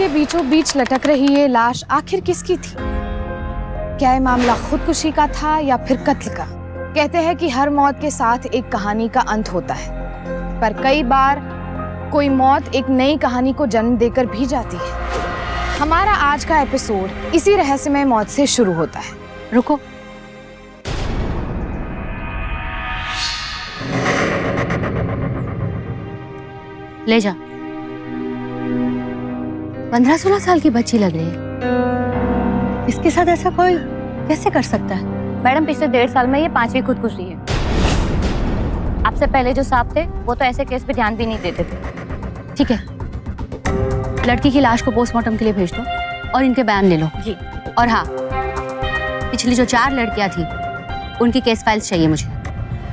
के बीचों बीच लटक रही ये लाश आखिर किसकी थी? क्या ये मामला खुदकुशी का था या फिर कत्ल का? कहते हैं कि हर मौत के साथ एक कहानी का अंत होता है, पर कई बार कोई मौत एक नई कहानी को जन्म देकर भी जाती है। हमारा आज का एपिसोड इसी रहस्यमय मौत से शुरू होता है। रुको, ले जा। 15-16 साल की बच्ची लग रही है। इसके साथ ऐसा कोई कैसे कर सकता है? मैडम, पिछले 1.5 साल में ये 5वीं खुदकुशी है। आपसे पहले जो साहब थे वो तो ऐसे केस पे ध्यान भी नहीं देते थे। ठीक है, लड़की की लाश को पोस्टमार्टम के लिए भेज दो और इनके बयान ले लो। जी। और हाँ, पिछली जो 4 लड़कियां थी उनकी केस फाइल्स चाहिए मुझे।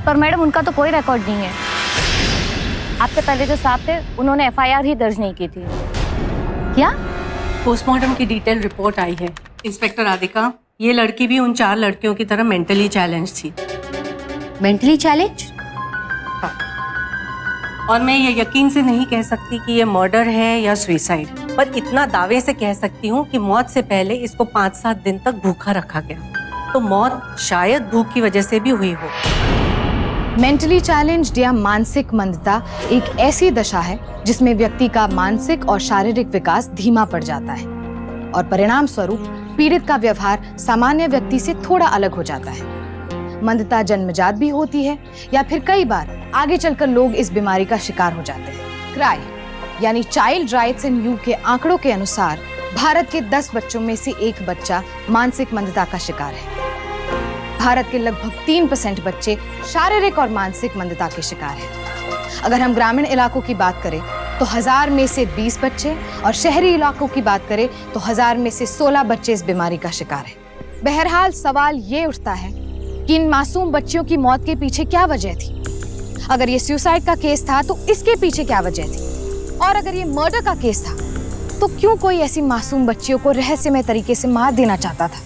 पर मैडम, उनका तो कोई रिकॉर्ड नहीं है। आपसे पहले जो साहब थे उन्होंने FIR ही दर्ज नहीं की थी। क्या? पोस्टमार्टम की डिटेल रिपोर्ट आई है। इंस्पेक्टर राधिका, ये लड़की भी उन 4 लड़कियों की तरह मेंटली चैलेंज थी। Mentally challenge? और मैं ये यकीन से नहीं कह सकती कि ये मर्डर है या सुसाइड, पर इतना दावे से कह सकती हूँ कि मौत से पहले इसको 5-7 दिन तक भूखा रखा गया, तो मौत शायद भूख की वजह से भी हुई हो। मेंटली चैलेंज्ड या मानसिक मंदता एक ऐसी दशा है जिसमें व्यक्ति का मानसिक और शारीरिक विकास धीमा पड़ जाता है और परिणाम स्वरूप पीड़ित का व्यवहार सामान्य व्यक्ति से थोड़ा अलग हो जाता है। मंदता जन्मजात भी होती है या फिर कई बार आगे चलकर लोग इस बीमारी का शिकार हो जाते हैं। क्राई यानी चाइल्ड राइट्स इन यू के आंकड़ों के अनुसार भारत के 10 बच्चों में से एक बच्चा मानसिक मंदता का शिकार है। भारत के लगभग 3% बच्चे शारीरिक और मानसिक मंदता के शिकार हैं। अगर हम ग्रामीण इलाकों की बात करें तो 1000 में से 20 बच्चे और शहरी इलाकों की बात करें तो 1000 में से 16 बच्चे इस बीमारी का शिकार हैं। बहरहाल सवाल ये उठता है कि इन मासूम बच्चियों की मौत के पीछे क्या वजह थी? अगर ये सुसाइड का केस था तो इसके पीछे क्या वजह थी? और अगर ये मर्डर का केस था तो क्यों कोई ऐसी मासूम बच्चियों को रहस्यमय तरीके से मार देना चाहता था?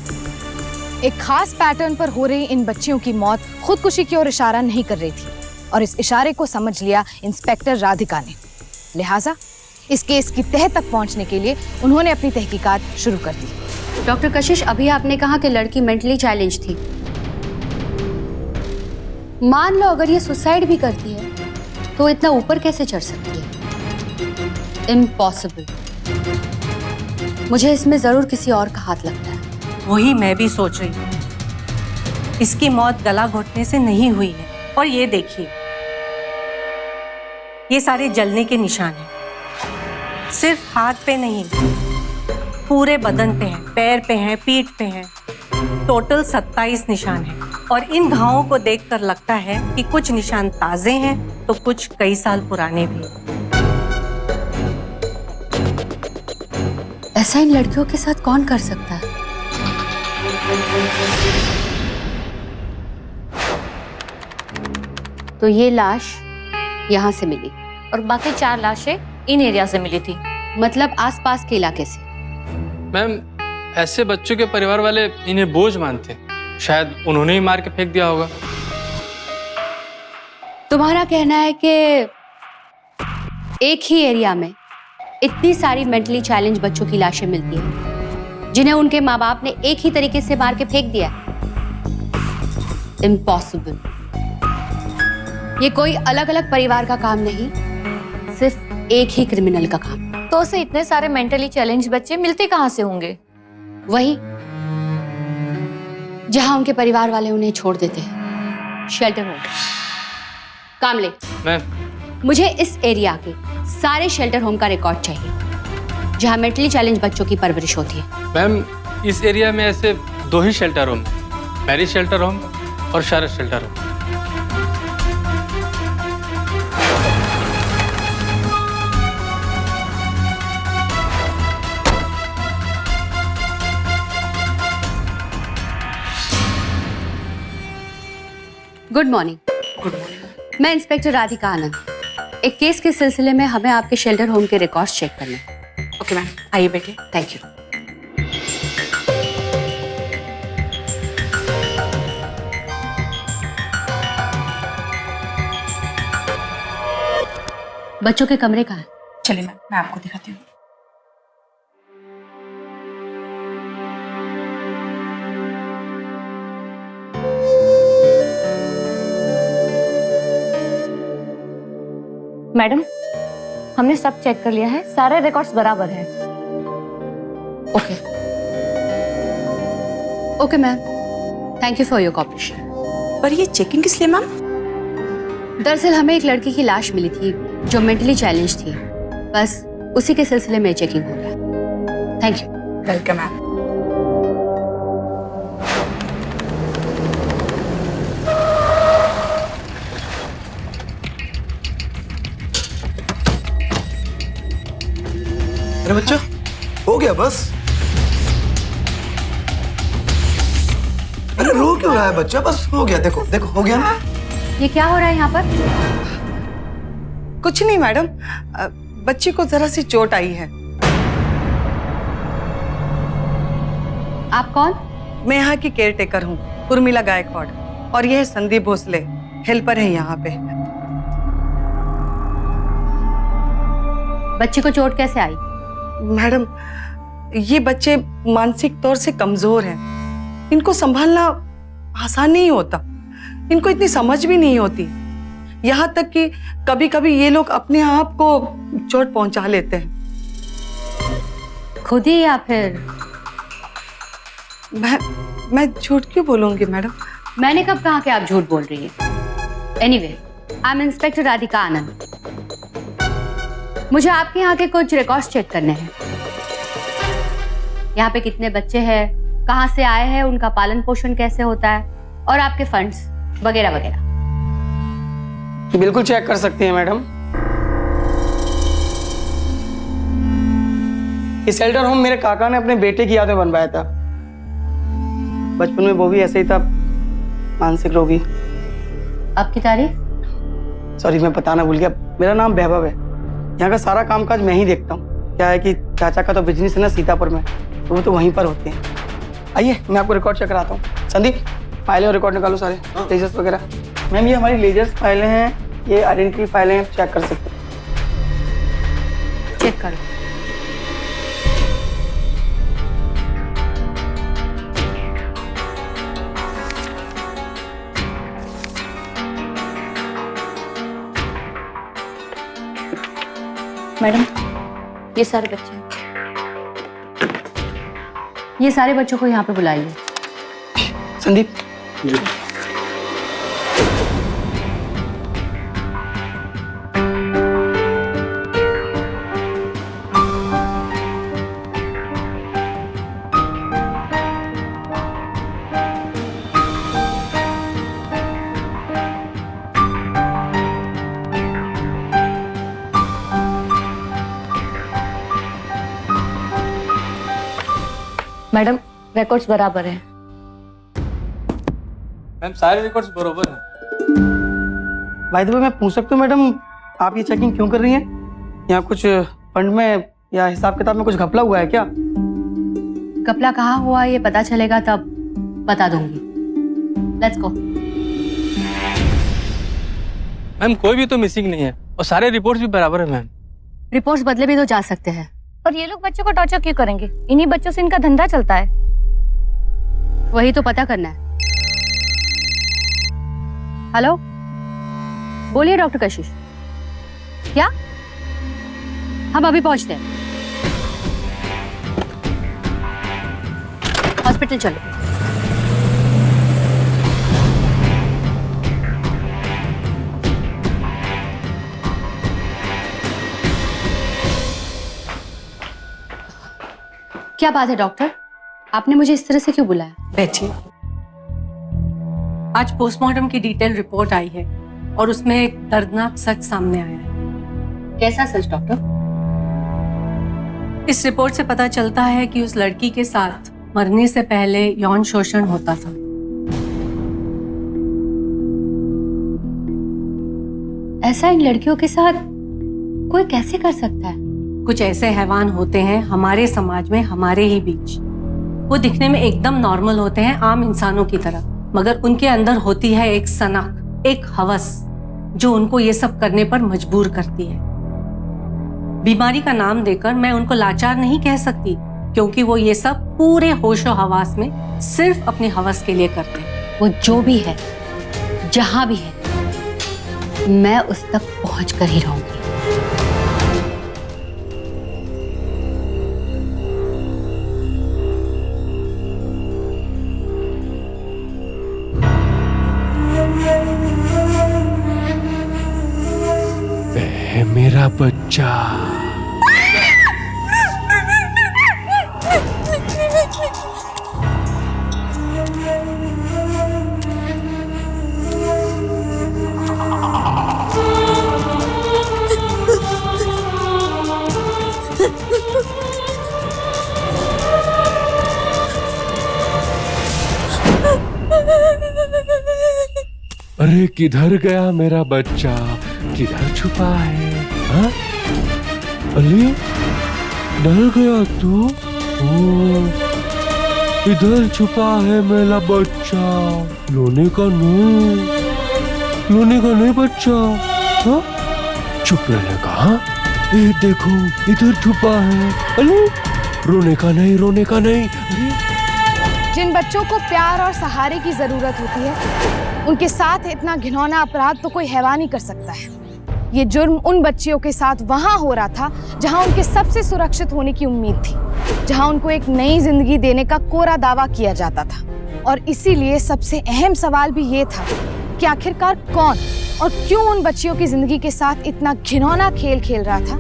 एक खास पैटर्न पर हो रही इन बच्चियों की मौत खुदकुशी की ओर इशारा नहीं कर रही थी और इस इशारे को समझ लिया इंस्पेक्टर राधिका ने। लिहाजा इस केस की तह तक पहुंचने के लिए उन्होंने अपनी तहकीकात शुरू कर दी। डॉक्टर कशिश, अभी आपने कहा कि लड़की मेंटली चैलेंज थी। मान लो अगर ये सुसाइड भी करती है तो इतना ऊपर कैसे चढ़ सकती है? इम्पॉसिबल। मुझे इसमें जरूर किसी और का हाथ लगता है। वही मैं भी सोच रही हूँ। इसकी मौत गला घोटने से नहीं हुई है। और ये देखिए, ये सारे जलने के निशान हैं। सिर्फ हाथ पे नहीं, पूरे बदन पे हैं, पैर पे हैं, पीठ पे हैं। टोटल 27 निशान हैं। और इन घावों को देखकर लगता है कि कुछ निशान ताजे हैं तो कुछ कई साल पुराने भी। ऐसा इन लड़कियों के साथ कौन कर सकता है? तो ये लाश यहाँ से मिली और बाकी 4 लाशें इन एरिया से मिली थी। मतलब आसपास के इलाके से? मैम, ऐसे बच्चों के परिवार वाले इन्हें बोझ मानते, शायद उन्होंने ही मार के फेंक दिया होगा। तुम्हारा कहना है कि एक ही एरिया में इतनी सारी मेंटली चैलेंज बच्चों की लाशें मिलती हैं जिन्हें उनके माँ बाप ने एक ही तरीके से मार के फेंक दिया? इम्पॉसिबल। ये कोई अलग अलग परिवार का काम नहीं, सिर्फ एक ही क्रिमिनल का काम। तो उसे इतने सारे मेंटली चैलेंज बच्चे मिलते कहाँ से होंगे? वही जहां उनके परिवार वाले उन्हें छोड़ देते हैं, शेल्टर होम। कामले, मैम, मुझे इस एरिया के सारे शेल्टर होम का रिकॉर्ड चाहिए जहां मेंटली चैलेंज बच्चों की परवरिश होती है। मैम, इस एरिया में ऐसे 2 ही shelter home, Mary shelter home और Sharad shelter home. Good morning. Good morning. मैं इंस्पेक्टर राधिका आनंद। एक केस के सिलसिले में हमें आपके शेल्टर होम के रिकॉर्ड्स चेक करने हैं। ओके मैम, आइए बैठिए। Thank you. बच्चों के कमरे कहाँ हैं? चलिए मैं आपको दिखाती हूँ। मैडम, हमने सब चेक कर लिया है, सारे रिकॉर्ड्स बराबर हैं। Okay okay ma'am, thank you for your cooperation. पर ये चेकिंग किस लिए मैम? दरअसल हमें एक लड़की की लाश मिली थी जो मेंटली चैलेंज थी, बस उसी के सिलसिले में चेकिंग हो रहा। Thank you. Welcome ma'am. अरे बच्चा, हो गया बस। अरे रो क्यों रहा है बच्चा? बस हो गया, देखो देखो हो गया ना। ये क्या हो रहा है यहाँ पर? कुछ नहीं मैडम, बच्ची को जरा सी चोट आई है। आप कौन? मैं यहाँ की केयर टेकर हूँ, उर्मिला गायकवाड़, और यह है संदीप भोसले, हेल्पर है यहाँ पे। बच्ची को चोट कैसे आई? मैडम, ये बच्चे मानसिक तौर से कमजोर हैं, इनको संभालना आसान नहीं होता, इनको इतनी समझ भी नहीं होती, यहाँ तक कि कभी कभी ये लोग अपने आप को चोट पहुंचा लेते हैं। खुद ही या फिर? मैं झूठ क्यों बोलूंगी मैडम? मैंने कब कहा कि आप झूठ बोल रही हैं? Anyway, I am inspector Radhika Anand. मुझे आपके यहाँ के कुछ रिकॉर्ड्स चेक करने हैं। यहाँ पे कितने बच्चे हैं, कहाँ से आए हैं, उनका पालन पोषण कैसे होता है, और आपके फंड्स वगैरह वगैरह। बिल्कुल चेक कर सकती हैं मैडम। ये शेल्टर होम मेरे काका ने अपने बेटे की याद में बनवाया था। बचपन में वो भी ऐसे ही था, मानसिक रोगी। आपकी तारीफ? सॉरी, मैं बताना भूल गया, मेरा नाम वैभव है। यहाँ का सारा कामकाज मैं ही देखता हूँ। क्या है कि चाचा का तो बिजनेस है ना सीतापुर में, तो वो तो वहीं पर होते हैं। आइए मैं आपको रिकॉर्ड चेक कराता हूँ। संदीप, फाइलें और रिकॉर्ड निकालो सारे, लेजर्स वगैरह। मैम, ये हमारी लेजर्स फाइलें हैं, ये आइडेंटिटी फाइलें हैं, चेक कर सकते हैं। चेक करो। मैडम, ये सारे बच्चे हैं। ये सारे बच्चों को यहाँ पे बुलाइए। संदीप, मैडम, रिकॉर्ड्स बराबर हैं। मैम, सारे रिकॉर्ड्स बरोबर हैं। बाय द वे, मैं पूछ सकता हूँ मैडम, आप ये चेकिंग क्यों कर रही हैं? यहाँ कुछ फंड में या हिसाब किताब में कुछ घपला हुआ है क्या? कपला कहाँ हुआ ये पता चलेगा तब बता दूंगी। Let's go. मैम, कोई भी तो मिसिंग नहीं है और सारे रिपोर्ट्स भी बराबर है मैम। रिपोर्ट्स बदले भी तो जा सकते हैं। और ये लोग बच्चों को टॉर्चर क्यों करेंगे? इन्हीं बच्चों से इनका धंधा चलता है। वही तो पता करना है। हेलो, बोलिए डॉक्टर कशिश। क्या? हम अभी पहुंचते हैं। हॉस्पिटल चलो। क्या बात है डॉक्टर, आपने मुझे इस तरह से क्यों बुलाया? बैठिए। आज पोस्टमार्टम की डिटेल रिपोर्ट आई है और उसमें एक दर्दनाक सच सामने आया है। कैसा सच डॉक्टर? इस रिपोर्ट से पता चलता है कि उस लड़की के साथ मरने से पहले यौन शोषण होता था। ऐसा इन लड़कियों के साथ कोई कैसे कर सकता है? कुछ ऐसे हैवान होते हैं हमारे समाज में, हमारे ही बीच। वो दिखने में एकदम नॉर्मल होते हैं, आम इंसानों की तरह, मगर उनके अंदर होती है एक सनक, एक हवस, जो उनको ये सब करने पर मजबूर करती है। बीमारी का नाम देकर मैं उनको लाचार नहीं कह सकती, क्योंकि वो ये सब पूरे होशो हवास में सिर्फ अपने हवस के लिए करते हैं। वो जो भी है, जहां भी है, मैं उस तक पहुंच कर ही रहूंगी। मेरा बच्चा। अरे किधर गया मेरा बच्चा, किधर छुपा है? हाँ? अली डर गया तू? ओ, इधर छुपा है मेरा बच्चा। लोने का नहीं बच्चा। हाँ? चुप रहने का। हाँ? ये देखो इधर छुपा है। अली रोने का नहीं। अरे जिन बच्चों को प्यार और सहारे की जरूरत होती है, उनके साथ इतना घिनौना अपराध तो कोई हैवान ही कर सकता है। ये जुर्म उन बच्चियों के साथ वहां हो रहा था जहां उनके सबसे सुरक्षित होने की उम्मीद थी, जहां उनको एक नई जिंदगी देने का कोरा दावा किया जाता था। और इसीलिए सबसे अहम सवाल भी ये था कि आखिरकार कौन और क्यों उन बच्चियों की जिंदगी के साथ इतना घिनौना खेल खेल रहा था,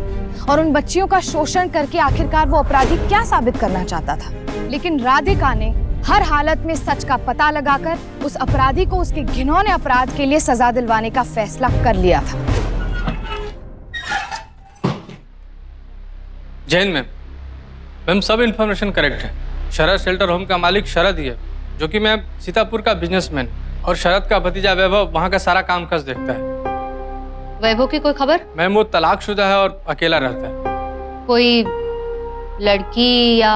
और उन बच्चियों का शोषण करके आखिरकार वो अपराधी क्या साबित करना चाहता था। लेकिन राधिका ने हर हालत में सच का पता लगाकर उस अपराधी को उसके घिनौने अपराध के लिए सजा दिलवाने का फैसला कर लिया था। जैन मैम सब इन्फॉर्मेशन करेक्ट है। शरद शेल्टर होम का मालिक शरद ही है, जो कि मैं सीतापुर का बिजनेसमैन, और शरद का भतीजा वैभव वहाँ का सारा काम काज देखता है। वैभव की कोई खबर? मैम वो तलाकशुदा है और अकेला रहता है। कोई लड़की या?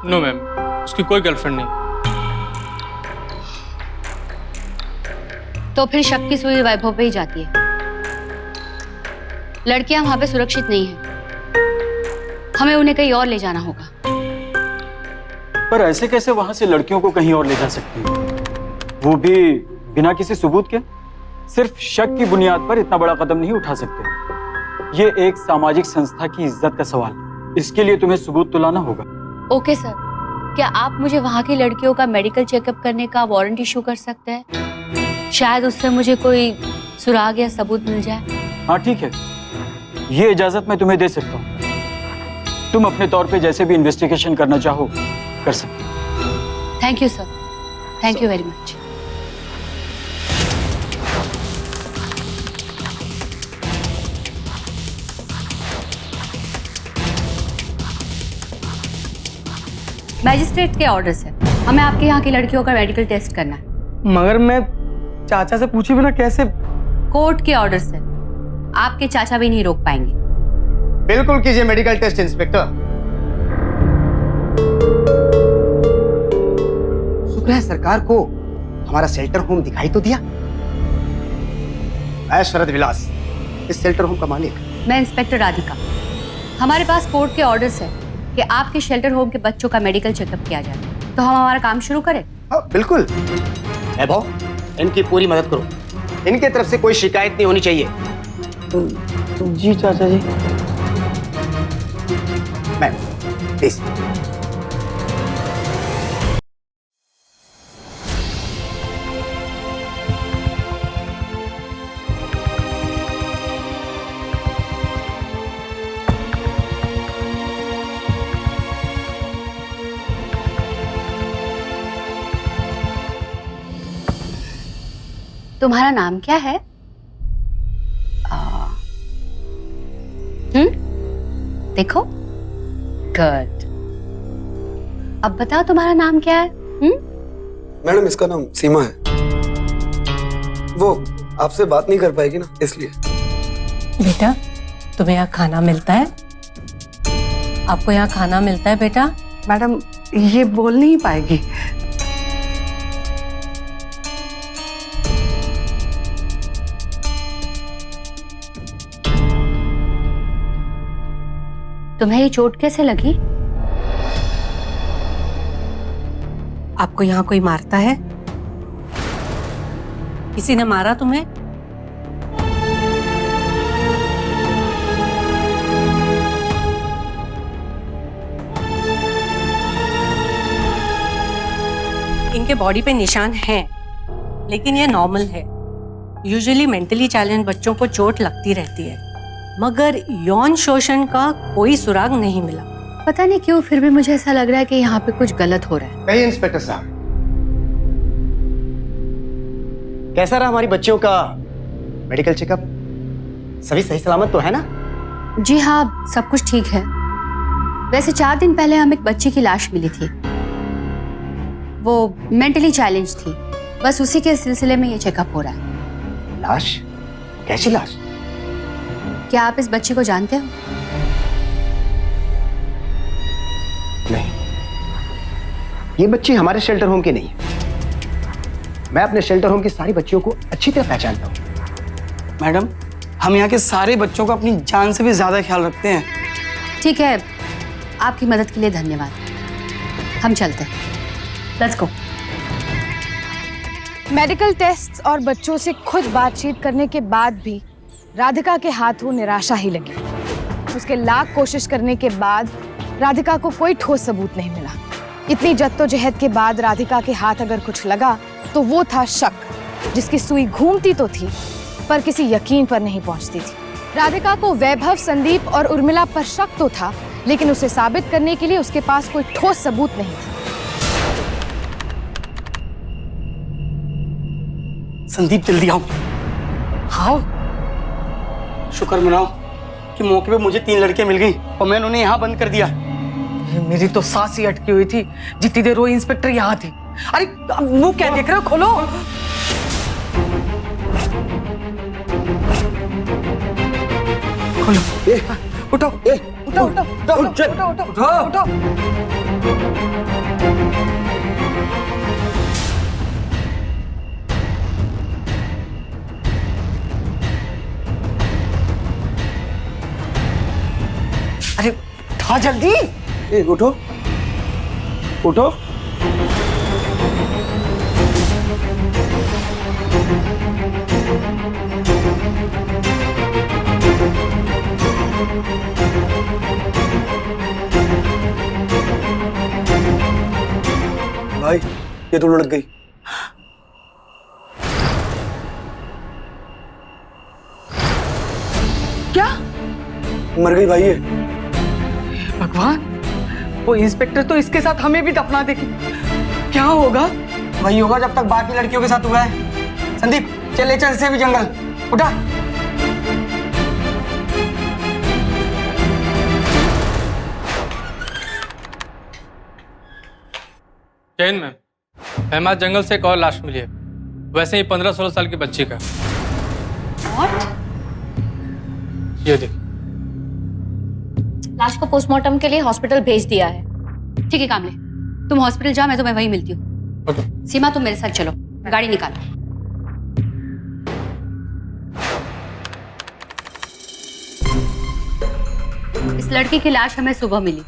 नो मैम, उसकी कोई गर्लफ्रेंड नहीं। तो फिर शक की सुई वैभव पे ही जाती है। लड़कियां वहां पे सुरक्षित नहीं है, हमें उन्हें कहीं और ले जाना होगा। पर ऐसे कैसे वहां से लड़कियों को कहीं और ले जा सकती है, वो भी बिना किसी सबूत के? सिर्फ शक की बुनियाद पर इतना बड़ा कदम नहीं उठा सकते। ये एक सामाजिक संस्था की इज्जत का सवाल, इसके लिए तुम्हें सबूत तो लाना होगा। ओके सर, क्या आप मुझे वहां की लड़कियों का मेडिकल चेकअप करने का वारंट इशू कर सकते हैं? शायद उससे मुझे कोई सुराग या सबूत मिल जाए। हाँ ठीक है, ये इजाजत मैं तुम्हें दे सकता हूँ। तुम अपने तौर पे जैसे भी इन्वेस्टिगेशन करना चाहो कर सकते हो। Thank you sir, thank you very much. Magistrate के ऑर्डर से हमें आपके यहाँ की लड़कियों का मेडिकल टेस्ट करना है। मगर मैं चाचा से पूछे बिना कैसे? कोर्ट के ऑर्डर से आपके चाचा भी नहीं रोक पाएंगे। बिल्कुल कीजिए मेडिकल टेस्ट इंस्पेक्टर। शुक्र है सरकार को हमारा शेल्टर होम दिखाई तो दिया। मैं शरद विलास, इस शेल्टर होम का मालिक। मैं इंस्पेक्टर राधिका। हमारे पास कोर्ट के ऑर्डर्स है कि आपके शेल्टर होम के बच्चों का मेडिकल चेकअप किया जाए, तो हम हमारा काम शुरू करें? बिल्कुल। वैभव, इनकी पूरी मदद करो, इनके तरफ से कोई शिकायत नहीं होनी चाहिए। जी चाचा जी। Ma'am please. तुम्हारा नाम क्या है? देखो, गुड। अब बताओ तुम्हारा नाम क्या है? मैडम इसका नाम सीमा है। वो आपसे बात नहीं कर पाएगी ना, इसलिए। बेटा, तुम्हें यहाँ खाना मिलता है? आपको यहाँ खाना मिलता है बेटा? मैडम ये बोल नहीं पाएगी। तुम्हें ये चोट कैसे लगी? आपको यहाँ कोई मारता है? किसी ने मारा तुम्हें? इनके बॉडी पे निशान हैं, लेकिन ये नॉर्मल है। यूजुअली मेंटली चैलेंज बच्चों को चोट लगती रहती है, मगर यौन शोषण का कोई सुराग नहीं मिला। पता नहीं क्यों फिर भी मुझे ऐसा लग रहा है कि यहाँ पे कुछ गलत हो रहा है। कहिए इंस्पेक्टर साहब, कैसा रहा हमारी बच्चियों का मेडिकल चेकअप? सभी सही सलामत तो है ना? जी हाँ, सब कुछ ठीक है। वैसे 4 दिन पहले हम एक बच्ची की लाश मिली थी। वो मेंटली चैलेंज थी, बस उसी के सिलसिले में ये चेकअप हो रहा है। लाश? कैसी लाश? क्या आप इस बच्ची को जानते हो? नहीं, ये बच्ची हमारे शेल्टर होम की नहीं है। मैं अपने शेल्टर होम की सारी बच्चियों को अच्छी तरह पहचानता हूँ। मैडम, हम यहाँ के सारे बच्चों का अपनी जान से भी ज्यादा ख्याल रखते हैं। ठीक है, आपकी मदद के लिए धन्यवाद। हम चलते हैं। Let's go. मेडिकल टेस्ट्स और बच्चों से खुद बातचीत करने के बाद भी राधिका के हाथों निराशा ही लगी। उसके लाख कोशिश करने के बाद राधिका को कोई ठोस सबूत नहीं मिला। इतनी जद्दोजहद के बाद राधिका के हाथ अगर कुछ लगा तो वो था शक, जिसकी सुई घूमती तो थी पर किसी यकीन पर नहीं पहुंचती थी। राधिका को वैभव, संदीप और उर्मिला पर शक तो था, लेकिन उसे साबित करने के लिए उसके पास कोई ठोस सबूत नहीं था। संदीप, जल्दी आओ। हाँ, शुक्र मनाओ कि मौके पे मुझे 3 लड़कियां मिल गई और मैंने उन्हें यहाँ बंद कर दिया। मेरी तो सांस ही अटकी हुई थी जितनी देर वो इंस्पेक्टर यहाँ थी। अरे वो क्या देख रहे हो? खोलो। खोलो। उठो, उठो, उठो, उठो, उठो, उठो। अरे उठा जल्दी। उठो उठो। भाई, ये तो लड़क गई। क्या? मर गई भाई ये। भगवान, वो इंस्पेक्टर तो इसके साथ हमें भी दफना देगी। क्या होगा? वही होगा जब तक बाकी लड़कियों के साथ हुआ है। संदीप, चले चल से भी जंगल। उठा। चैन में हेमाद जंगल से एक और लाश मिली है, वैसे ही 15-16 साल की बच्ची का। ये देख। लाश को पोस्टमार्टम के लिए हॉस्पिटल भेज दिया है। ठीक है कामले, तुम हॉस्पिटल जाओ, मैं तुम्हें वहीं मिलती हूँ। सीमा, तुम मेरे साथ चलो, गाड़ी निकालो। इस लड़की की लाश हमें सुबह मिली।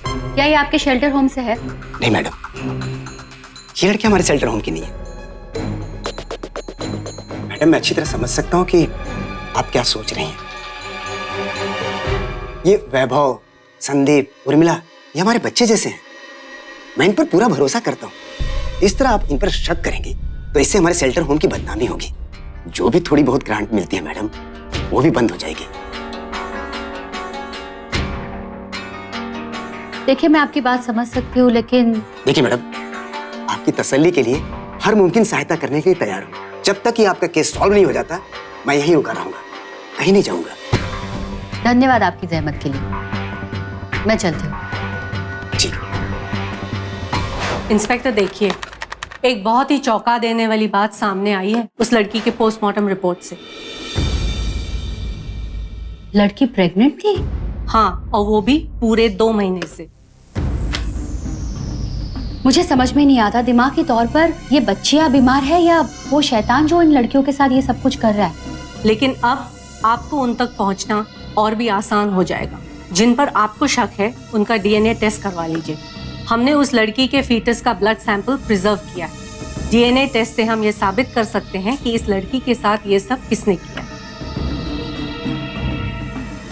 क्या ये आपके शेल्टर होम से है? नहीं मैडम, ये लड़की हमारे शेल्टर होम की नहीं है। मैडम, मैं अच्छी तरह समझ सकता हूँ कि आप क्या सोच रही हैं। ये वैभव, संदीप, उर्मिला, ये हमारे बच्चे जैसे हैं। मैं इन पर पूरा भरोसा करता हूँ। इस तरह आप इन पर शक करेंगे तो इससे हमारे शेल्टर होम की बदनामी होगी। जो भी थोड़ी बहुत ग्रांट मिलती है मैडम, वो भी बंद हो जाएगी। देखिए, मैं आपकी बात समझ सकती हूँ, लेकिन देखिए मैडम, आपकी तसल्ली के लिए हर मुमकिन सहायता करने के लिए तैयार हूँ। जब तक ये आपका केस सॉल्व नहीं हो जाता, मैं यहीं रुका रहूंगा, कहीं नहीं जाऊंगा। धन्यवाद आपकी जहमत के लिए। मैं चलती हूँ। ठीक। इंस्पेक्टर देखिए, एक बहुत ही चौंका देने वाली बात सामने आई है उस लड़की के पोस्टमार्टम रिपोर्ट से। लड़की प्रेग्नेंट थी? हाँ, और वो भी पूरे 2 महीने से। मुझे समझ में नहीं आता, दिमागी तौर पर ये बच्चियां बीमार है या वो शैतान जो इन लड़कियों के साथ ये सब कुछ कर रहा है। लेकिन अब आपको उन तक पहुंचना और भी आसान हो जाएगा। जिन पर आपको शक है उनका डीएनए टेस्ट करवा लीजिए। हमने उस लड़की के फीटस का ब्लड सैंपल प्रिजर्व किया है। डीएनए टेस्ट से हम ये साबित कर सकते हैं कि इस लड़की के साथ ये सब किसने किया।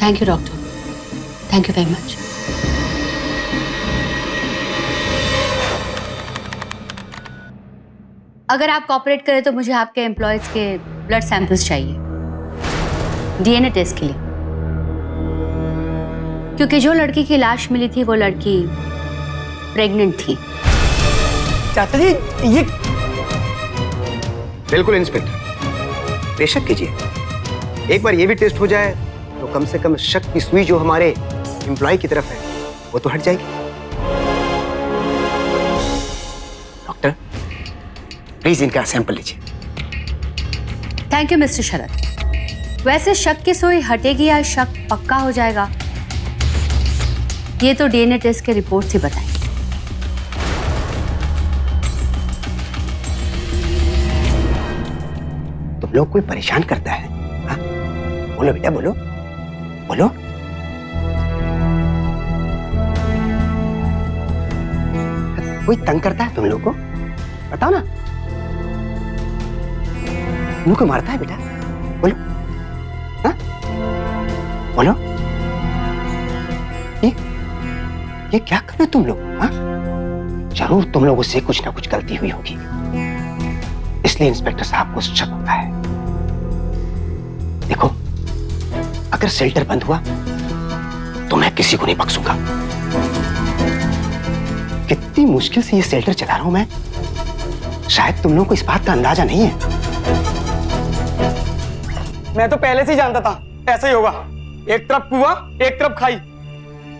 Thank you doctor, thank you very much. अगर आप कोऑपरेट करें तो मुझे आपके एम्प्लॉयज के ब्लड सैंपल्स चाहिए डीएनए टेस्ट के लिए। क्योंकि जो लड़की की लाश मिली थी वो लड़की प्रेग्नेंट थी। चाचा जी ये बिल्कुल इंस्पेक्टर, बेशक कीजिए। एक बार ये भी टेस्ट हो जाए तो कम से कम शक की सुई जो हमारे एम्प्लॉय की तरफ है वो तो हट जाएगी। डॉक्टर प्लीज इनका सैंपल लीजिए। थैंक यू मिस्टर शरद। वैसे शक की सुई हटेगी या शक पक्का हो जाएगा, ये तो डीएनए टेस्ट के रिपोर्ट से बताएंगे। तुम लोग कोई परेशान करता है? हाँ? बोलो बेटा, बोलो बोलो। कोई तंग करता है तुम लोग को? बताओ ना। मुंह को मारता है बेटा? बोलो। हाँ? बोलो। ये क्या कर रहे हो तुम लोग? हाँ? जरूर तुम लोगों से कुछ ना कुछ गलती हुई होगी, इसलिए इंस्पेक्टर साहब को शक होता है। देखो, अगर शेल्टर बंद हुआ तो मैं किसी को नहीं बख्शूंगा। कितनी मुश्किल से ये शेल्टर चला रहा हूं मैं, शायद तुम लोगों को इस बात का अंदाजा नहीं है। मैं तो पहले से ही जानता था ऐसा ही होगा। एक तरफ कुआं एक तरफ खाई।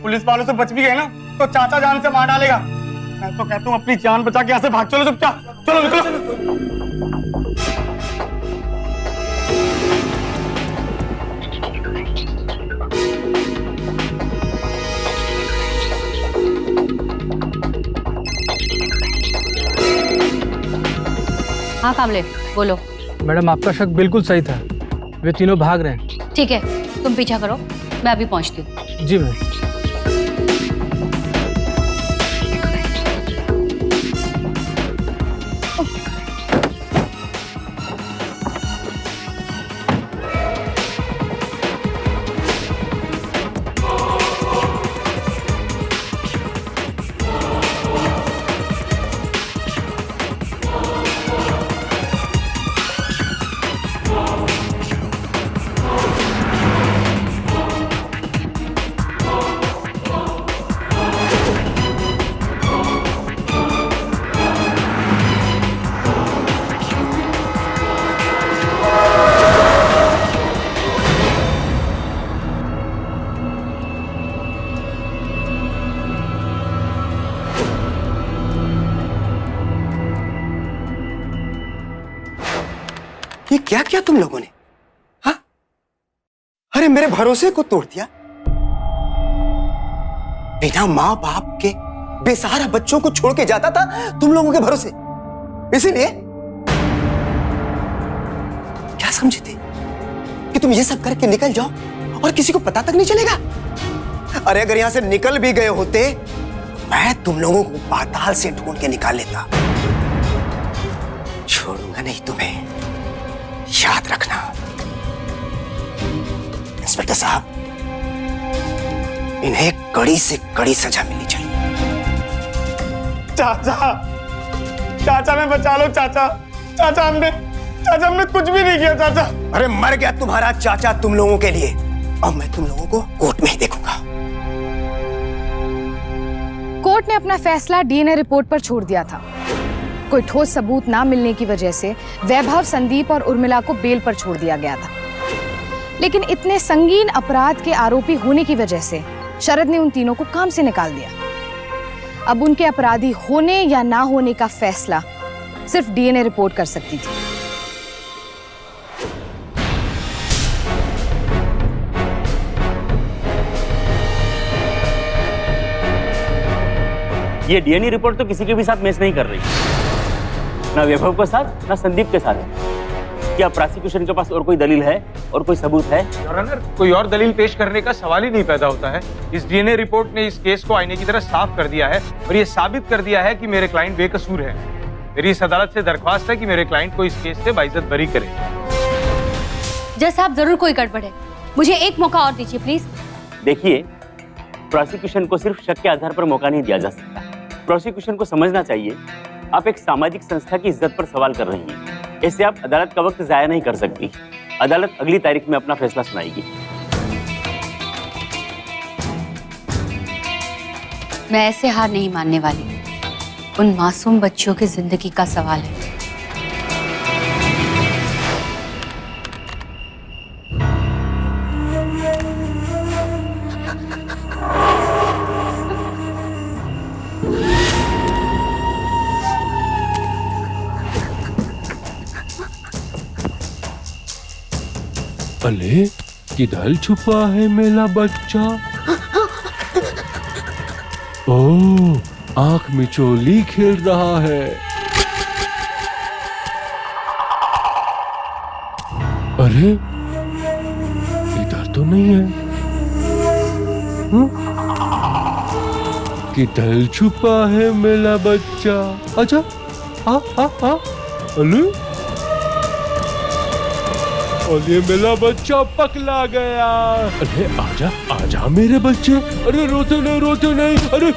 पुलिस वालों से बच भी गए ना तो चाचा जान से मार डालेगा। मैं तो कहता हूँ अपनी जान बचा के यहाँ से भाग चलो चुपचाप। चलो निकलो। हाँ कामले बोलो। मैडम आपका शक बिल्कुल सही था, वे तीनों भाग रहे हैं। ठीक है, तुम पीछा करो, मैं अभी पहुंचती हूँ। जी मैम। ये क्या किया तुम लोगों ने? हाँ? अरे मेरे भरोसे को तोड़ दिया। बिना मां बाप के बेसहारा बच्चों को छोड़ के जाता था तुम लोगों के भरोसे, इसीलिए क्या समझे थे कि तुम ये सब करके निकल जाओ और किसी को पता तक नहीं चलेगा? अरे अगर यहां से निकल भी गए होते मैं तुम लोगों को पाताल से ढूंढ के निकाल लेता। छोड़ूंगा नहीं तुम्हें, याद रखना। इंस्पेक्टर साहब, इन्हें कड़ी से कड़ी सजा मिलनी चाहिए। चाचा चाचा मैं बचा लो चाचा। चाचा हमने कुछ भी नहीं किया चाचा। अरे मर गया तुम्हारा चाचा तुम लोगों के लिए। अब मैं तुम लोगों को कोर्ट में ही देखूंगा। कोर्ट ने अपना फैसला डीएनए रिपोर्ट पर छोड़ दिया था। कोई ठोस सबूत ना मिलने की वजह से वैभव, संदीप और उर्मिला को बेल पर छोड़ दिया गया था। लेकिन इतने संगीन अपराध के आरोपी होने की वजह से शरद ने उन तीनों को काम से निकाल दिया। अब उनके अपराधी होने या ना होने का फैसला सिर्फ डीएनए रिपोर्ट कर सकती थी। ये डीएनए रिपोर्ट तो किसी के भी साथ मैच नहीं कर रही, ना वैभव के साथ ना संदीप के साथ। क्या प्रोसिक्यूशन के पास और कोई दलील है और कोई सबूत है? योर ऑनर, कोई और दलील पेश करने का सवाल ही नहीं पैदा होता है। इस डीएनए रिपोर्ट ने इस केस को आईने की तरह साफ कर दिया है और ये साबित कर दिया है कि मेरे क्लाइंट बेकसूर है। मेरी इस अदालत से दरख्वास्त है कि मेरे क्लाइंट को इस केस से बाइज्जत बरी करे। जज साहब जरूर कोई गड़बड़ है, मुझे एक मौका और दीजिए प्लीज। देखिए, प्रोसिक्यूशन को सिर्फ शक के आधार पर मौका नहीं दिया जा सकता। प्रोसिक्यूशन को समझना चाहिए आप एक सामाजिक संस्था की इज्जत पर सवाल कर रही हैं। ऐसे आप अदालत का वक्त जाया नहीं कर सकती। अदालत अगली तारीख में अपना फैसला सुनाएगी। मैं ऐसे हार नहीं मानने वाली। उन मासूम बच्चियों की जिंदगी का सवाल है। अरे किधर छुपा है मेरा बच्चा? ओह, आंख मिचोली खेल रहा है। अरे इधर तो नहीं है। किधर छुपा है मेरा बच्चा? अच्छा, आ अरे और ये मेरा बच्चा पकड़ा गया। अरे आजा आजा मेरे बच्चे। अरे रोते नहीं। अरे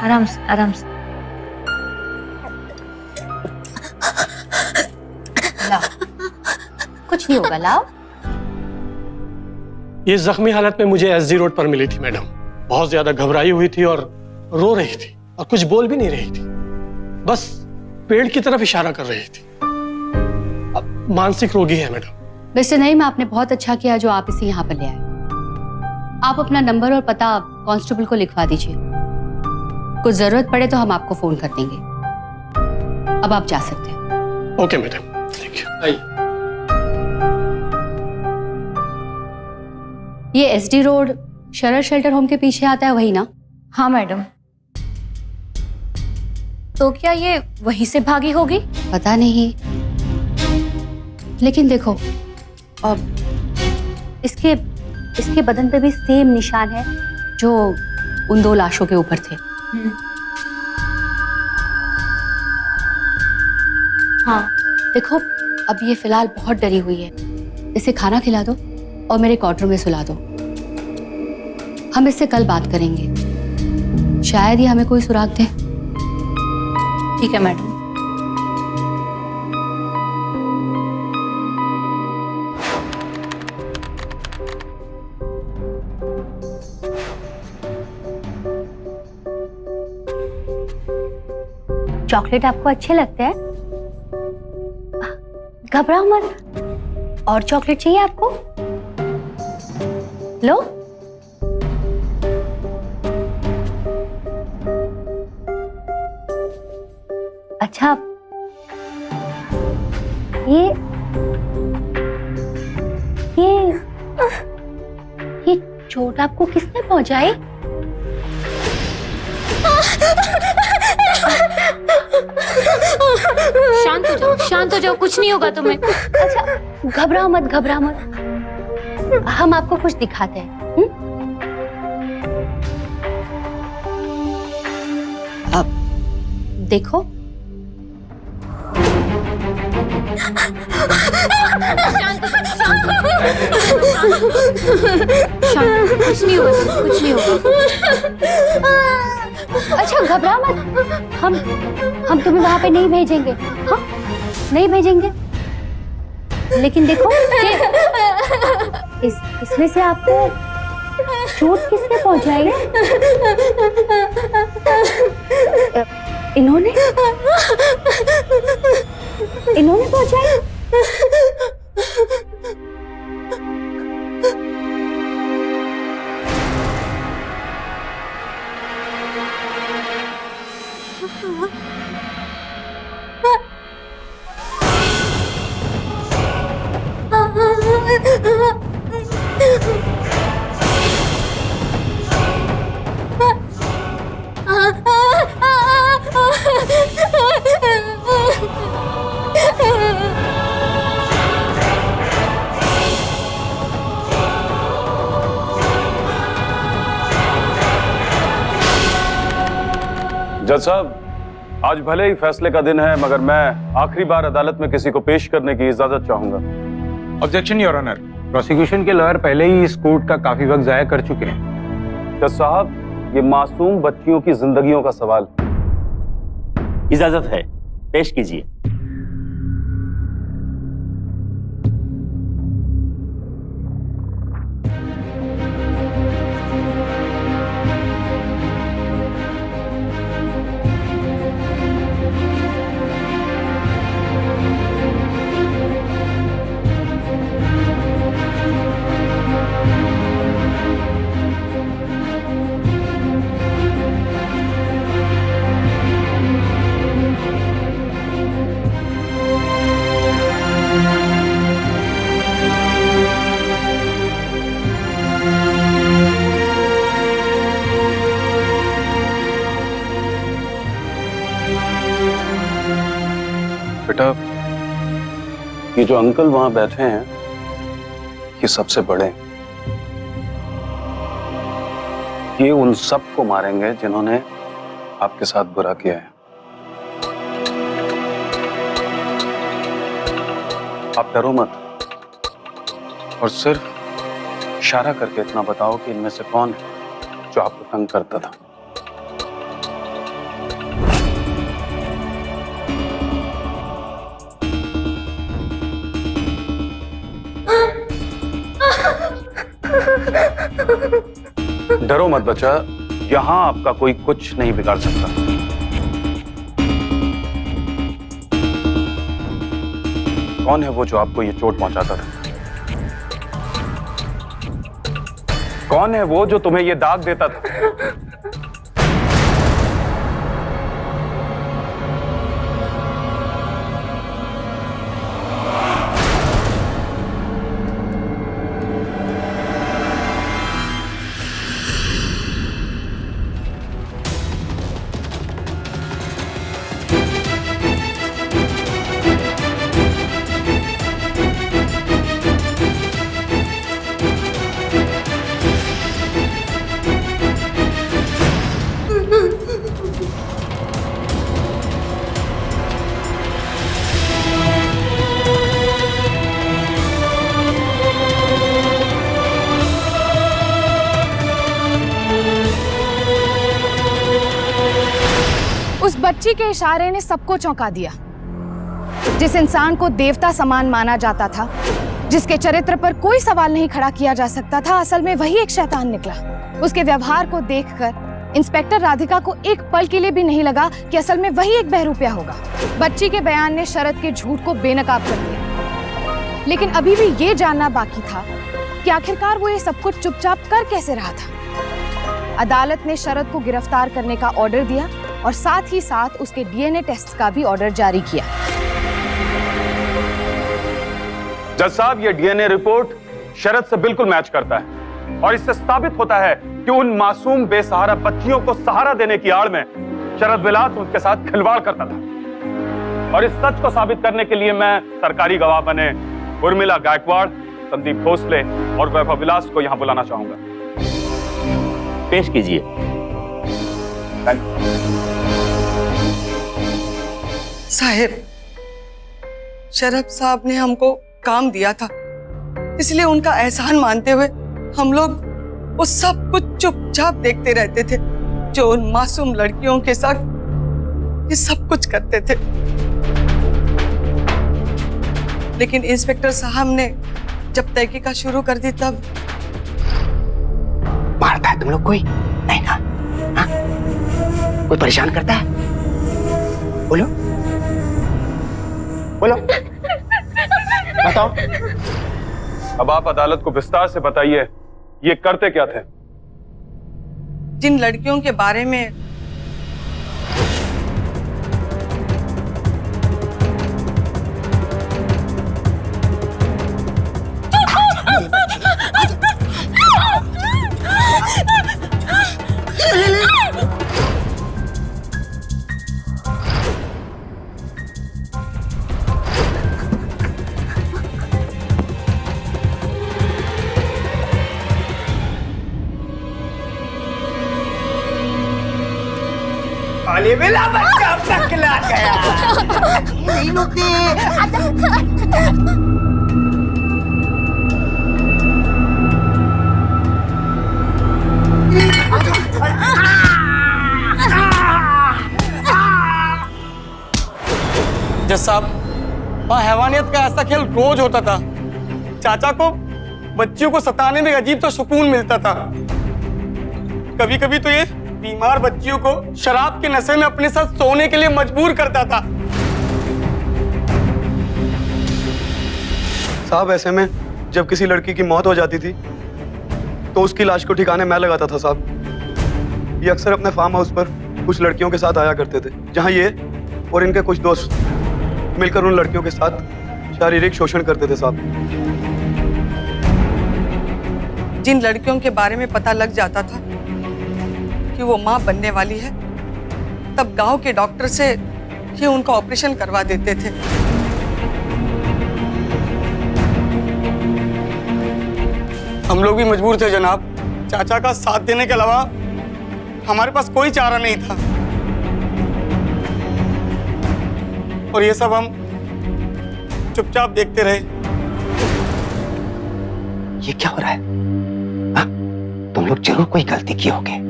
आराम से आराम से। लाओ, कुछ नहीं होगा, लाओ। ये जख्मी हालत में मुझे एसडी रोड पर मिली थी मैडम। बहुत ज्यादा घबराई हुई थी और रो रही थी और कुछ बोल भी नहीं रही थी, बस पेड़ की तरफ इशारा कर रही थी। अब मानसिक रोगी है मैडम। मिस्टर नईम, आपने बहुत अच्छा किया जो आप इसे यहाँ पर ले आए। आप अपना नंबर और पता कांस्टेबल को लिखवा दीजिए। कुछ जरूरत पड़े तो हम आपको फोन कर देंगे। अब आप जा सकते हैं। Okay madam, thank you. ये SD road Sharad shelter home के पीछे आता है, वही ना? हाँ मैडम। तो क्या ये वहीं से भागी होगी? पता नहीं, लेकिन देखो अब इसके बदन पे भी सेम निशान है जो उन 2 लाशों के ऊपर थे। हाँ देखो, अब ये फिलहाल बहुत डरी हुई है। इसे खाना खिला दो और मेरे क्वार्टर में सुला दो। हम इससे कल बात करेंगे, शायद ये हमें कोई सुराग दे। ठीक है मैडम। चॉकलेट आपको अच्छे लगते हैं? घबराओ मत। और चॉकलेट चाहिए आपको? लो। अच्छा, ये चोट आपको किसने पहुंचाई? शांत हो जाओ, कुछ नहीं होगा तुम्हें। अच्छा, घबराओ मत। हम आपको कुछ दिखाते हैं। अब देखो। कुछ नहीं होगा। अच्छा, घबरा मत। हम तुम्हें वहां पे नहीं भेजेंगे। हाँ, नहीं भेजेंगे। लेकिन देखो, इसमें से आपको चोट किसने पहुंचाई? इन्होंने पहुंचाई? जज साहब, आज भले ही फैसले का दिन है, मगर मैं आखिरी बार अदालत में किसी को पेश करने की इजाजत चाहूंगा। Objection your honour. प्रोसिक्यूशन के लॉयर पहले ही इस कोर्ट का काफी वक्त जाया कर चुके हैं। जज साहब, ये मासूम बच्चियों की जिंदगियों का सवाल। इजाजत है, पेश कीजिए। बेटा, ये जो अंकल वहां बैठे हैं, ये सबसे बड़े हैं। ये उन सबको मारेंगे जिन्होंने आपके साथ बुरा किया है। आप डरो मत और सिर्फ इशारा करके इतना बताओ कि इनमें से कौन है जो आपको तंग करता था। डरो मत बच्चा, यहां आपका कोई कुछ नहीं बिगाड़ सकता। कौन है वो जो आपको ये चोट पहुंचाता था? कौन है वो जो तुम्हें ये दाग देता था? उस बच्ची के इशारे ने सबको चौंका दिया। जिस इंसान को देवता समान माना जाता था, जिसके चरित्र पर कोई सवाल नहीं खड़ा किया जा सकता था, असल में वही एक शैतान निकला। उसके व्यवहार को देखकर इंस्पेक्टर राधिका को एक पल के लिए भी नहीं लगा कि असल में वही एक बहरूपिया होगा। बच्ची के बयान ने शरद के झूठ को बेनकाब कर दिया, लेकिन अभी भी ये जानना बाकी था कि आखिरकार वो ये सब कुछ चुपचाप कर कैसे रहा था। अदालत ने शरद को गिरफ्तार करने का ऑर्डर दिया और साथ ही साथ उसके डीएनए टेस्ट का भी ऑर्डर जारी किया। जज साहब, ये डीएनए रिपोर्ट शरद से बिल्कुल मैच करता है और इससे साबित होता है कि उन मासूम बेसहारा बच्चियों को सहारा देने की आड़ में शरद विलास उनके साथ खिलवाड़ करता था। और इस सच को साबित करने के लिए मैं सरकारी गवाह बने उर्मिला गायकवाड़, संदीप भोसले और वैभव विलास को यहां बुलाना चाहूंगा। पेश कीजिए। साहिब, शरद साहब ने हमको काम दिया था, इसलिए उनका एहसान मानते हुए हम लोग वो सब कुछ चुपचाप देखते रहते थे जो उन मासूम लड़कियों के साथ ये सब कुछ करते थे। लेकिन इंस्पेक्टर साहब ने जब तहकीकात शुरू कर दी तब। मारता है तुम लोग कोई? नहीं ना? हाँ? कोई परेशान करता है? बोलो बोलो, बताओ। अब आप अदालत को विस्तार से बताइए, ये करते क्या थे? जिन लड़कियों के बारे में साले मेरा बच्चा पकड़ा गया। नहीं रुकते। जज साहब, वहाँ हैवानियत का ऐसा खेल रोज होता था। चाचा को बच्चियों को सताने में अजीब सा सुकून मिलता था। कभी कभी तो ये बीमार बच्चियों को शराब के नशे में अपने साथ सोने के लिए मजबूर करता था। साहब ऐसे में जब किसी लड़की की मौत हो जाती थी तो उसकी लाश को ठिकाने मैं लगाता था साहब। ये अक्सर अपने फार्म हाउस पर कुछ लड़कियों के साथ आया करते थे, जहां ये और इनके कुछ दोस्त मिलकर उन लड़कियों के साथ शारीरिक शोषण करते थे साहब। जिन लड़कियों के बारे में पता लग जाता था कि वो माँ बनने वाली है, तब गांव के डॉक्टर से ये उनका ऑपरेशन करवा देते थे। हम लोग भी मजबूर थे जनाब। चाचा का साथ देने के अलावा हमारे पास कोई चारा नहीं था, और ये सब हम चुपचाप देखते रहे। ये क्या हो रहा है? हाँ? तुम लोग जरूर कोई गलती किए होगे,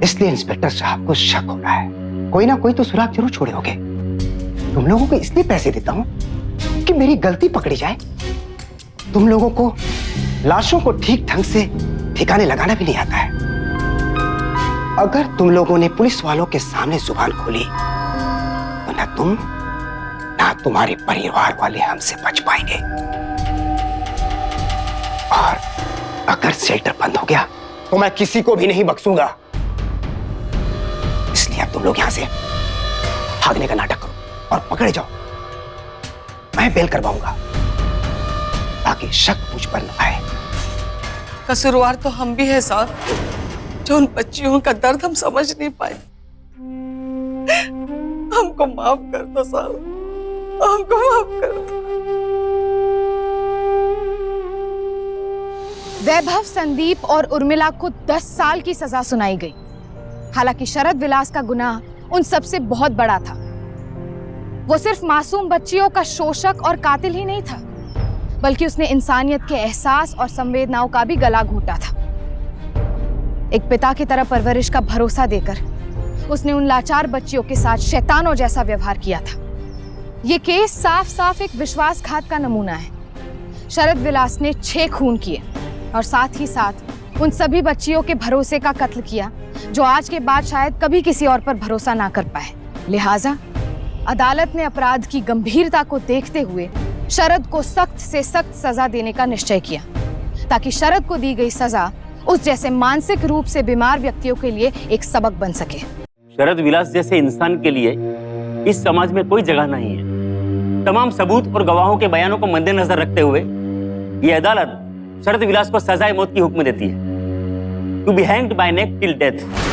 इसलिए इंस्पेक्टर साहब को शक हो रहा है। कोई ना कोई तो सुराग जरूर छोड़े होगे। तुम लोगों को इसलिए पैसे देता हूं कि मेरी गलती पकड़ी जाए। तुम लोगों को लाशों को ठीक ढंग से ठिकाने लगाना भी नहीं आता है। अगर तुम लोगों ने पुलिस वालों के सामने जुबान खोली तो ना तुम ना तुम्हारे परिवार वाले हमसे बच पाएंगे। और अगर शेल्टर बंद हो गया तो मैं किसी को भी नहीं बख्शूंगा। इसलिए अब तुम लोग यहां से भागने का नाटक करो और पकड़े जाओ। मैं बेल करवाऊंगा ताकि शक मुझ पर न आए। कसूरवार तो हम भी है साहब, जो उन बच्चियों का दर्द हम समझ नहीं पाए। हमको माफ कर दो साहब, हमको माफ कर दो। वैभव, संदीप और उर्मिला को 10 साल की सजा सुनाई गई। हालांकि शरद विलास का गुनाह उन सबसे बहुत बड़ा था। वो सिर्फ मासूम बच्चियों का शोषक और कातिल ही नहीं था, बल्कि उसने इंसानियत के एहसास और संवेदनाओं का भी गला घोटा था। एक पिता की तरह परवरिश का भरोसा देकर उसने उन लाचार बच्चियों के साथ शैतानों जैसा व्यवहार किया था। ये केस साफ साफ एक विश्वासघात का नमूना है। शरद विलास ने 6 खून किए और साथ ही साथ उन सभी बच्चियों के भरोसे का कत्ल किया जो आज के बाद शायद कभी किसी और पर भरोसा ना कर पाए। लिहाजा अदालत ने अपराध की गंभीरता को देखते हुए शरद को सख्त से सख्त सजा देने का निश्चय किया, ताकि शरद को दी गई सजा उस जैसे मानसिक रूप से बीमार व्यक्तियों के लिए एक सबक बन सके। शरद विलास जैसे इंसान के लिए इस समाज में कोई जगह नहीं है। तमाम सबूत और गवाहों के बयानों को मद्देनजर रखते हुए ये अदालत शरद विलास को सजाए मौत की हुक्म देती है, to be hanged by neck till death.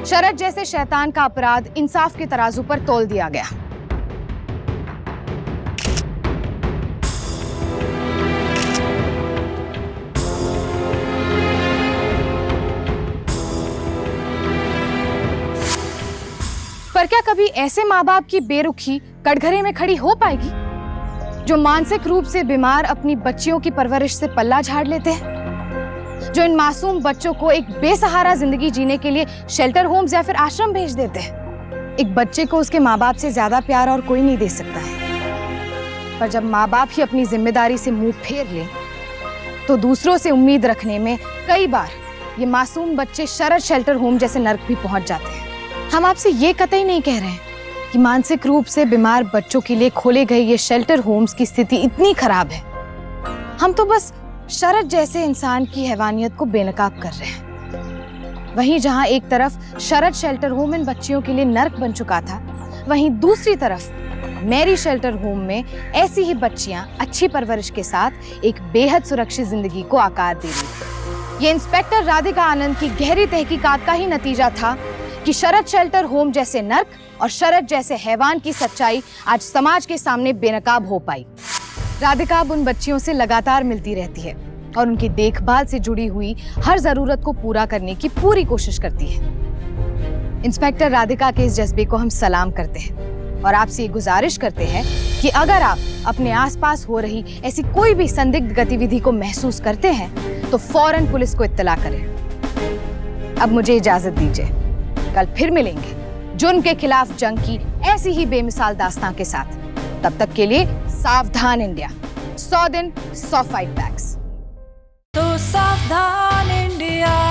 Sharad जैसे शैतान का अपराध इंसाफ के तराजू पर तोल दिया गया। पर क्या कभी ऐसे माँ बाप की बेरुखी कटघरे में खड़ी हो पाएगी, जो मानसिक रूप से बीमार अपनी बच्चियों की परवरिश से पल्ला झाड़ लेते हैं, जो इन मासूम बच्चों को एक बेसहारा जिंदगी जीने के लिए शेल्टर होम्स या फिर आश्रम भेज देते हैं। एक बच्चे को उसके माँ बाप से ज्यादा प्यार और कोई नहीं दे सकता है। पर जब माँ बाप ही अपनी जिम्मेदारी से मुंह फेर ले तो दूसरों से उम्मीद रखने में कई बार ये मासूम बच्चे शरद शेल्टर होम जैसे नर्क भी पहुंच जाते हैं। हम आपसे ये कतई नहीं कह रहे हैं कि मानसिक रूप से बीमार बच्चों के लिए खोले गए ये शेल्टर होम्स की स्थिति इतनी खराब है। हम तो बस शरद जैसे इंसान की हैवानियत को बेनकाब कर रहे हैं। वहीं जहां एक तरफ शरद शेल्टर होम इन बच्चियों के लिए नर्क बन चुका था, वहीं दूसरी तरफ मैरी शेल्टर होम में ऐसी ही बच्चियां अच्छी परवरिश के साथ एक बेहद सुरक्षित जिंदगी को आकार दे रही। ये इंस्पेक्टर राधिका आनंद की गहरी तहकीकात का ही नतीजा था कि शरद शेल्टर होम जैसे नर्क और शरद जैसे हैवान की सच्चाई आज समाज के सामने बेनकाब हो पाई। राधिका अब उन बच्चियों से लगातार मिलती रहती है और उनकी देखभाल से जुड़ी हुई हर जरूरत को पूरा करने की पूरी कोशिश करती है। इंस्पेक्टर राधिका के इस जज्बे को हम सलाम करते हैं और आपसे ये गुजारिश करते हैं कि अगर आप अपने आसपास हो रही ऐसी कोई भी संदिग्ध गतिविधि को महसूस करते हैं तो फौरन पुलिस को इत्तला करें। अब मुझे इजाजत दीजिए, कल फिर मिलेंगे जुर्म के खिलाफ जंग की ऐसी ही बेमिसाल दास्तां के साथ। तब तक के लिए सावधान इंडिया, 100 दिन 100 फाइट बैक्स। तो सावधान इंडिया।